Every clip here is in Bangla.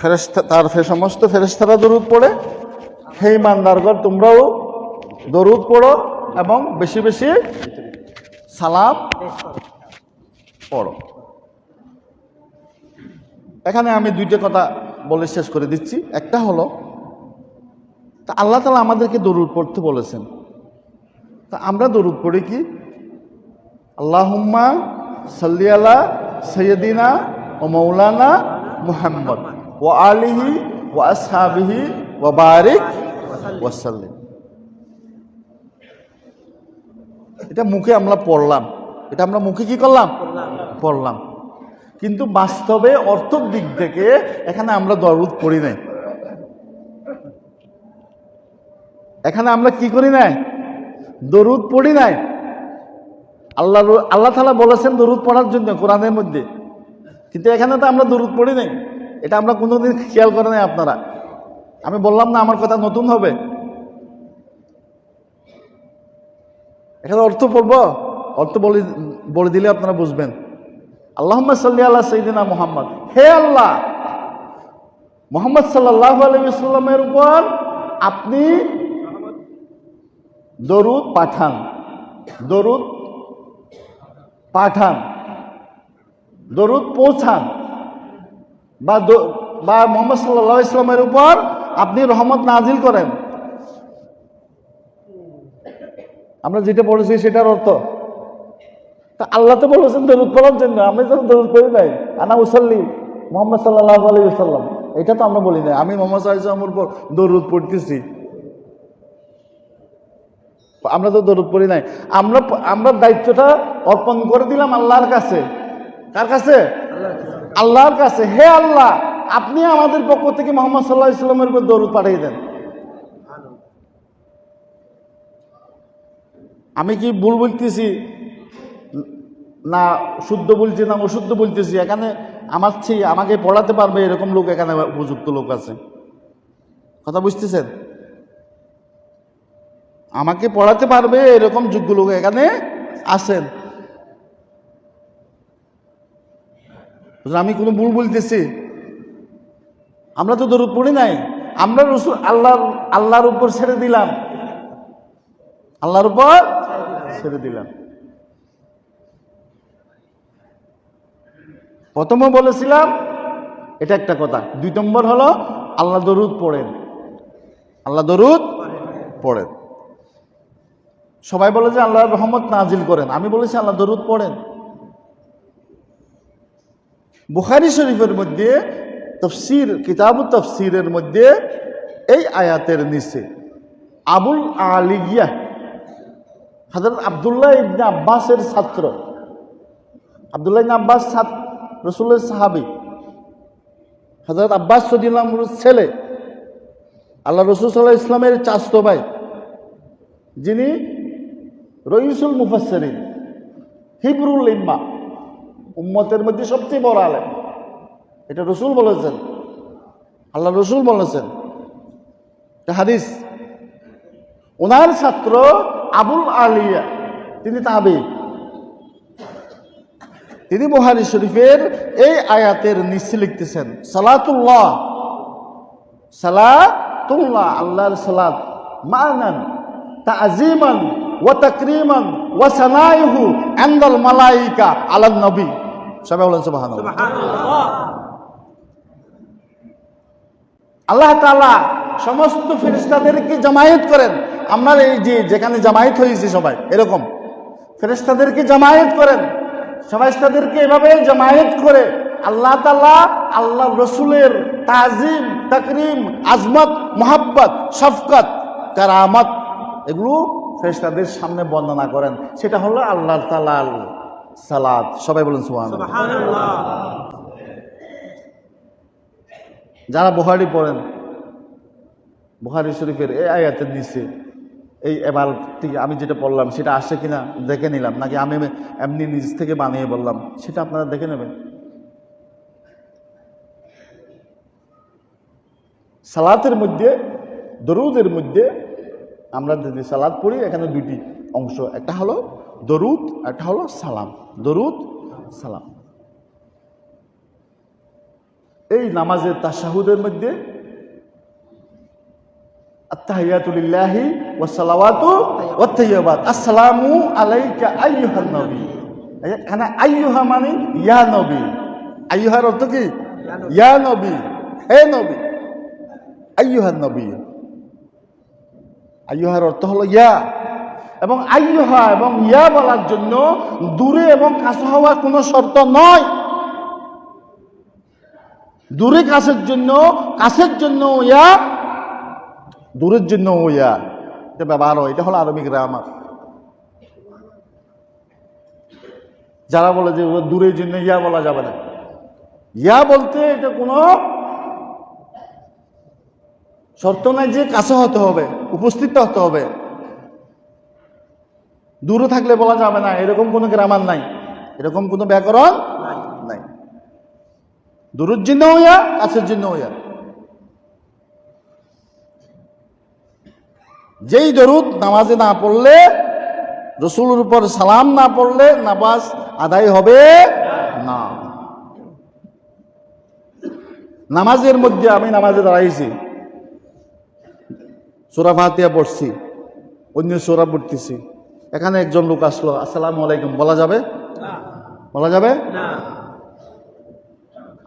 ফেরেশতা তার সমস্ত ফেরেশতারা দরুদ পড়ে। হে ইমানদারগণ, তোমরাও দরুদ পড়ো এবং বেশি বেশি সালাম পড়ো। এখানে আমি দুইটা কথা বলে শেষ করে দিচ্ছি। একটা হলো, তা আল্লাহ তাআলা আমাদেরকে দরুদ পড়তে বলেছেন, তা আমরা দরুদ পড়ি কি? আল্লাহুম্মা সাল্লি আলা সাইয়্যিদিনা ওয়া মাওলানা মুহাম্মদ ওয়া আলিহি ওয়া আসহাবিহি ওয়া বারিক ওয়া সাল্লিম। এটা মুখে আমরা পড়লাম, এটা আমরা মুখে কি করলাম? পড়লাম। কিন্তু বাস্তবে অর্থের দিক থেকে এখানে আমরা দরুদ পড়ি নাই। এখানে আমরা কি করি নাই? দরুদ পড়ি নাই। আল্লাহ তাআলা বলেছেন দরুদ পড়ার জন্য কোরআনের মধ্যে, কিন্তু এখানে তো আমরা দরুদ পড়ি নাই। এটা আমরা কোনোদিন খেয়াল করে নাই আপনারা। আমি বললাম না আমার কথা নতুন হবে। এখানে অর্থ পড়ব, অর্থ বলে দিলে আপনারা বুঝবেন। আল্লাহুম্মা সাল্লি আলা সাইয়্যিদিনা মুহাম্মদ, হে আল্লাহ, মুহাম্মদ সাল্লাল্লাহু আলাইহি ওয়াসাল্লামের উপর আপনি দরুদ পাঠান, দরুদ পাঠান, দরুদ পৌঁছান, বা মুহাম্মদ সাল্লাল্লাহু আলাইহি ওয়াসাল্লামের উপর আপনি রহমত নাজিল করেন। আমরা যেটা পড়েছি সেটার অর্থ। তা আল্লাহ তো বলেছেন দরুদ পড়ার জন্য, আমি তো দরুদ পড়ি নাই। আনা উসাল্লি মুহাম্মদ সাল্লাল্লাহু আলাইহি ওয়াসাল্লাম, এটা তো আমরা বলি নাই। আমি মুহাম্মদ সাল্লাল্লাহু আলাইহি ওয়াসাল্লামের উপর দরুদ পড়তেছি, আমরা তো দরুদ পড়ি নাই। আমরা দায়িত্বটা অর্পণ করে দিলাম আল্লাহর কাছে। কার কাছে? আল্লাহর কাছে। হে আল্লাহ, আপনি আমাদের পক্ষ থেকে মুহাম্মদ সাল্লাল্লাহু আলাইহি ওয়াসাল্লামের উপর দরুদ পাঠিয়ে দেন। আমি কি ভুল বলতেছি না শুদ্ধ বলছি না অশুদ্ধ বলতেছি? এখানে আমার চেয়ে আমাকে পড়াতে পারবে এরকম লোক এখানে উপযুক্ত লোক আছে। কথা বুঝতেছেন? আমাকে পড়াতে পারবে এরকম যোগ্য লোক এখানে আছেন। আমি কোনো ভুল বলতেছি? আমরা তো দরুদ পড়ি নাই। আমরা রাসূল আল্লাহর উপর ছেড়ে দিলাম, আল্লাহর উপর ছেড়ে দিলাম। প্রথমে বলেছিলাম এটা একটা কথা। 2 নম্বর হলো আল্লাহ দরুদ পড়েন, আল্লাহ দরুদ পড়েন। সবাই বলে যে আল্লাহর রহমত নাজিল করেন, আমি বলেছি আল্লাহ দরুদ পড়েন। বুখারী শরীফের মধ্যে তাফসীর, কিতাবুত তাফসীরের মধ্যে এই আয়াতের নিচে আবুল আলিয়া হযরত আব্দুল্লাহ ইবনে আব্বাসের ছাত্র, আব্দুল্লাহ ইবনে আব্বাস রাসূলের সাহাবী, হযরত আব্বাস রাদিয়াল্লাহু আনহুর ছেলে, আল্লাহ রাসূল সাল্লাল্লাহু আলাইহি ওয়াসাল্লামের চাচতো ভাই, যিনি রইসুল মুফাসসিরিন, হিবরুল উম্মাহ, উম্মতের মধ্যে সবচেয়ে বড় আলেম। এটা রাসূল বলেছেন, আল্লাহ রাসূল বলেছেন, এটা হাদিস। ওনার ছাত্র আবুল আলিয়া, তিনি তাবী। তিনি বুখারী শরীফের এই আয়াতের নিচে লিখতেছেন সালাতুল্লাহ, সালাতুল্লাহ, আল্লাহর সালাত, মানান তাযীমান ওয়া তাকরীমান ওয়া সানাইহু ইনদাল মালায়েকা আলান নবী। সবাই বলেন সুবহানাল্লাহ। আল্লাহ তাআলা সমস্ত ফেরেশতাদেরকে জামায়াত করেন। আমরা এই যে যেখানে জামায়াত হয়েছে সবাই এরকম ফেরেশতাদেরকে জামায়াত করেন, ফেরেশতাদেরকে এভাবে জামায়াত করে আল্লাহ তাআলা আল্লাহ রসুলের তাজিম, তাকরিম, আজমত, মুহাব্বত, শফকত, কারামত এগুলো ফেরেশতাদের সামনে বর্ণনা করেন। সেটা হলো আল্লাহ তাআলার সালাত। সবাই বলেন সুবহানাল্লাহ। যারা বুখারী পড়েন, বুখারী শরীফের এই আয়াতের নিচে এই এবার থেকে আমি যেটা পড়লাম সেটা আসে কিনা দেখে নিলাম, নাকি আমি এমনি নিজ থেকে বানিয়ে বললাম সেটা আপনারা দেখে নেবেন। সালাতের মধ্যে, দরুদের মধ্যে আমরা যদি সালাত পড়ি এখানে দুইটি অংশ, একটা হলো দরুদ, একটা হলো সালাম। দরুদ, সালাম। এই নামাজের তাশাহুদের মধ্যে আত্তাহিয়াতু লিল্লাহি ওয়াস সালাওয়াতু ওয়াত তাইয়্যিবাত আসসালামু আলাইকা আইয়ুহান নবী। এখানে আইয়ুহা মানে ইয়া নবী। আইয়ুহার অর্থ কি? ইয়া নবী, হে নবী। আইয়ুহান নবী, আইয়ুহার অর্থ হলো ইয়া। এবং আইয়ুহা এবং ইয়া বলার জন্য দূরে এবং কাছে হওয়ার কোনো শর্ত নয়। দূরে কাছের জন্য ইয়া, দূরের জন্য ইয়া, এটা ব্যবহার হয়। এটা হলো আরবি গ্রামার। যারা বলে যে দূরের জন্য ইয়া বলা যাবে না, ইয়া বলতে এটা কোনো শর্ত নাই যে কাছে হতে হবে, উপস্থিত হতে হবে। দূরে থাকলে বলা যাবে না, এরকম কোনো গ্রামার নাই, এরকম কোনো ব্যাকরণ নাই। দূরের জন্য ইয়া, কাছের জন্য ইয়া। যেই দরুদ নামাজে না পড়লে, রসুলের উপর সালাম না পড়লে নামাজ আদায় হবে না। নামাজের মধ্যে আমি নামাজে দাঁড়াইছি, সূরা ফাতিহা পড়ছি, অন্য সূরা পড়তেছি, এখানে একজন লোক আসলো, আসসালামু আলাইকুম বলা যাবে? বলা যাবে না।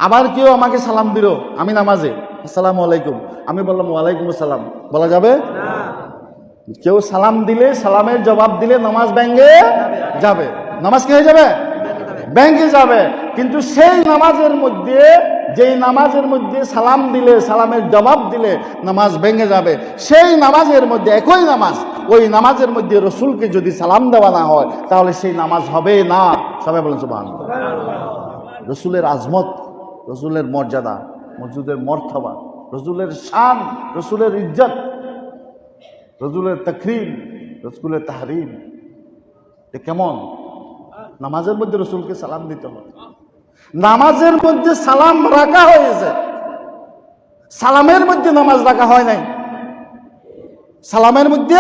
আবার কেউ আমাকে সালাম দিল, আমি নামাজে, আসসালামু আলাইকুম, আমি বললাম ওয়ালাইকুম আসসালাম, বলা যাবে না। কেউ সালাম দিলে, সালামের জবাব দিলে নামাজ ভেঙে যাবে। নামাজ কি হয়ে যাবে? ভেঙে যাবে। কিন্তু সেই নামাজের মধ্যে, যেই নামাজের মধ্যে সালাম দিলে, সালামের জবাব দিলে নামাজ ভেঙে যাবে, সেই নামাজের মধ্যে, একই নামাজ, ওই নামাজের মধ্যে রসুলকে যদি সালাম দেওয়া না হয় তাহলে সেই নামাজ হবে না। সবাই বলেন সুবহানাল্লাহ। রসুলের আজমত, রসুলের মর্যাদা, রসুলের মর্তবা, রসুলের শান, রসুলের ইজ্জত, রসুলের তাকরীম, রসুলের তাহরিম, এ কেমন? নামাজের মধ্যে রসুলকে সালাম দিতে হবে। নামাজের মধ্যে সালাম রাখা হয়েছে, সালামের মধ্যে নামাজ রাখা হয় নাই। সালামের মধ্যে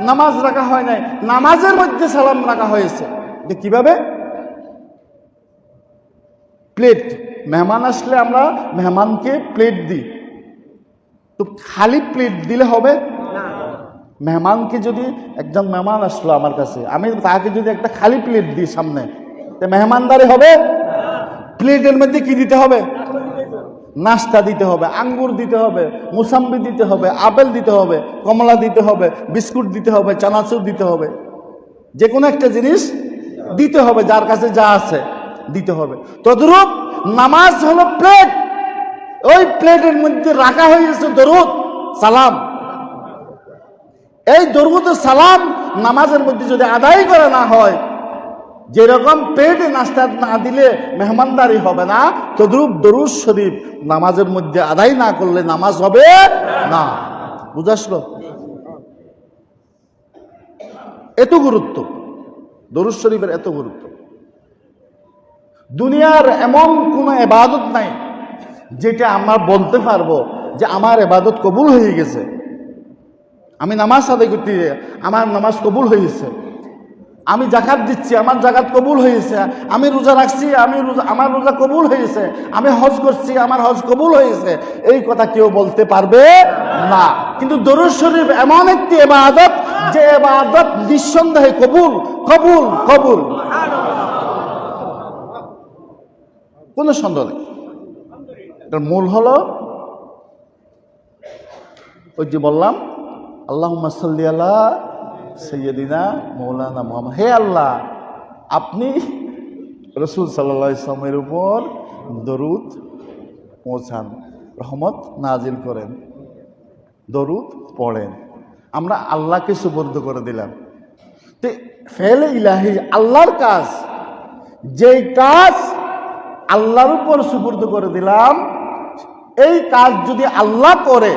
নামাজ রাখা হয় নাই, নামাজের মধ্যে সালাম রাখা হয়েছে। এটা কিভাবে? প্লেট, মেহমান আসলে আমরা মেহমানকে প্লেট দিই, তো খালি প্লেট দিলে হবে? মেহমানকে যদি, একজন মেহমান আসলো আমার কাছে, আমি তাকে যদি একটা খালি প্লেট দিই সামনে, তো মেহমানদারি হবে? প্লেটের মধ্যে কি দিতে হবে? নাস্তা দিতে হবে, আঙ্গুর দিতে হবে, মুসাম্বি দিতে হবে, আপেল দিতে হবে, কমলা দিতে হবে, বিস্কুট দিতে হবে, চানাচুর দিতে হবে, যে কোনো একটা জিনিস দিতে হবে, যার কাছে যা আছে দিতে হবে। তদ্রূপ নামাজ হলো প্লেট, ওই প্লেটের মধ্যে রাখা হয়েছে দরুদ, সালাম। এই দরুদ সালাম নামাজের মধ্যে যদি আদায় করা না হয়, যেরকম পেটে নাস্তা না দিলে মেহমানদারি হবে না, তদ্রূপ দরুদ শরীফ নামাজের মধ্যে আদায় না করলে নামাজ হবে না। বুঝাসলো? এত গুরুত্ব দরুদ শরীফের, এত গুরুত্ব। দুনিয়ার এমন কোন ইবাদত নাই যেটা আমরা বলতে পারবো যে আমার ইবাদত কবুল হয়ে গেছে। আমি নামাজ আদায় করতে, আমার নামাজ কবুল হয়েছে। আমি যাকাত দিচ্ছি, আমার যাকাত কবুল হয়েছে। আমি রোজা রাখছি, আমার রোজা কবুল হয়েছে। আমি হজ করছি, আমার হজ কবুল হয়েছে। এই কথা কেউ বলতে পারবে না। কিন্তু দরুদ শরীফ এমন একটি ইবাদত, যে ইবাদত নিঃসন্দেহে কবুল, কবুল, কবুল, কোন সন্দেহ নেই। এটার মূল হলো ওই যে বললাম, আল্লাহুম্মা সাল্লি আলা সাইয়্যিদিনা মাওলানা মুহাম্মদ। হে আল্লাহ, আপনি রাসূল সাল্লাল্লাহু আলাইহি ওয়াসাল্লামের উপর দরুদ পৌঁছান, রহমত নাজিল করেন, দরুদ পড়েন। আমরা আল্লাহকে সুপর্দ করে দিলাম। তো ফেলে ইলাহি আল্লাহর কাজ, যেই কাজ আল্লাহর উপর সুপর্দ করে দিলাম, এই কাজ যদি আল্লাহ করে,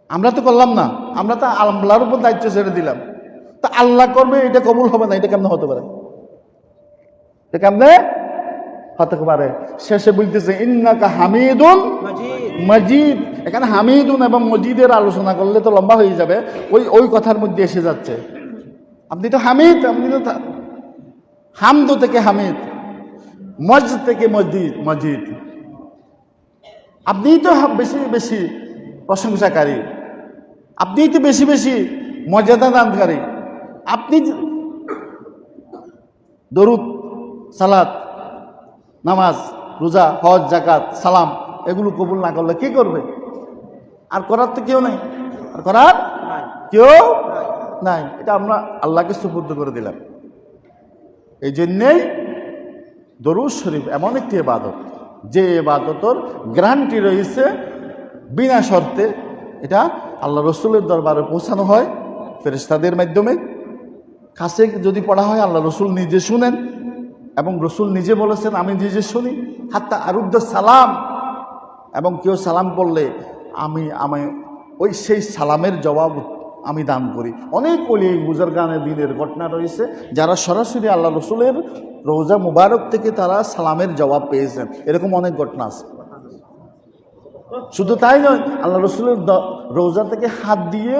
আমরা তো করলাম না, আমরা তো আল্লাহর উপর দায়িত্ব ছেড়ে দিলাম, তা আল্লাহ করবে, এটা কবুল হবে না। এটা কেমনে হতে পারে? এটা কেমনে হতে পারে? শেষে বলতেছে ইন্নাকা হামিদুন মাজিদ। এখানে হামিদুন এবং মজিদের আলোচনা করলে তো লম্বা হয়ে যাবে, ওই কথার মধ্যে এসে যাচ্ছে। আপনি তো হামিদ, আপনি তো হামদ থেকে হামিদ। মসজিদ থেকে মসজিদ। আপনিই তো বেশি বেশি প্রশংসাকারী, আপনিই তো বেশি বেশি মর্যাদা দানকারী। আপনি দরুদ, সালাত, নামাজ, রোজা, হজ, যাকাত, সালাম এগুলো কবুল না করলে কি করবে? আর করার তো কেউ নেই, আর করার কেউ নাই। এটা আমরা আল্লাহকে সুপুর্দ করে দিলাম। এই জন্যেই দরুদ শরীফ এমন একটি ইবাদত, যে ইবাদতর গ্যারান্টি রয়েছে বিনা শর্তে। এটা আল্লাহ রসুলের দরবারে পৌঁছানো হয় ফেরেশতাদের মাধ্যমে। কাছে যদি পড়া হয় আল্লাহ রসুল নিজে শুনেন, এবং রসুল নিজে বলেছেন আমি নিজে শুনি। হাত্তা আরুদ্দ সালাম, এবং কেউ সালাম করলে আমি ওই সেই সালামের জবাব আমি দান করি। অনেক ওলি বুজুর্গানে দিনের ঘটনা রয়েছে যারা সরাসরি আল্লাহ রসুলের রোজা মুবারক থেকে তারা সালামের জবাব পেয়েছেন, এরকম অনেক ঘটনা আছে। শুধু তাই নয়, আল্লাহ রসুলের রোজা থেকে হাত দিয়ে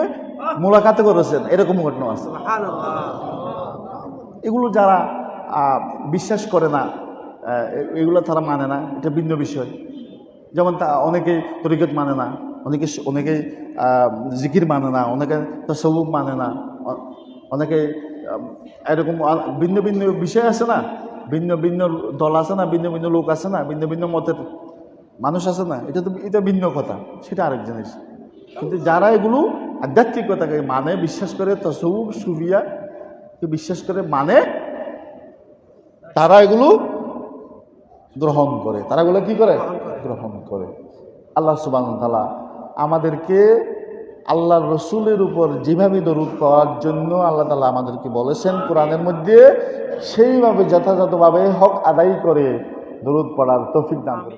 মোলাকাতে করেছেন, এরকম ঘটনা আছে। এগুলো যারা বিশ্বাস করে না, এগুলো তারা মানে না, এটা ভিন্ন বিষয়। যেমন অনেকে তরিকত মানে না, অনেকে জিকির মানে না, অনেকে তাসাউফ মানে না, অনেকে এরকম ভিন্ন ভিন্ন বিষয় আছে না, ভিন্ন ভিন্ন দল আছে না, ভিন্ন ভিন্ন লোক আছে না, ভিন্ন ভিন্ন মতের মানুষ আছে না। এটা ভিন্ন কথা, সেটা আরেক জিনিস। কিন্তু যারা এগুলো আধ্যাত্মিকতাকে মানে, বিশ্বাস করে, তাসাউফ সুফিয়া বিশ্বাস করে মানে, তারা এগুলো গ্রহণ করে। তারা এগুলো কি করে? গ্রহণ করে। আল্লাহ সুবহানাহু ওয়া তাআলা আমাদেরকে আল্লাহর রসুলের উপর যেভাবে দরুদ পড়ার জন্য আল্লাহ তাআলা আমাদেরকে বলেছেন কোরআনের মধ্যে, সেইভাবে যথাযথভাবে হক আদায় করে দরুদ পড়ার তৌফিক দান করে।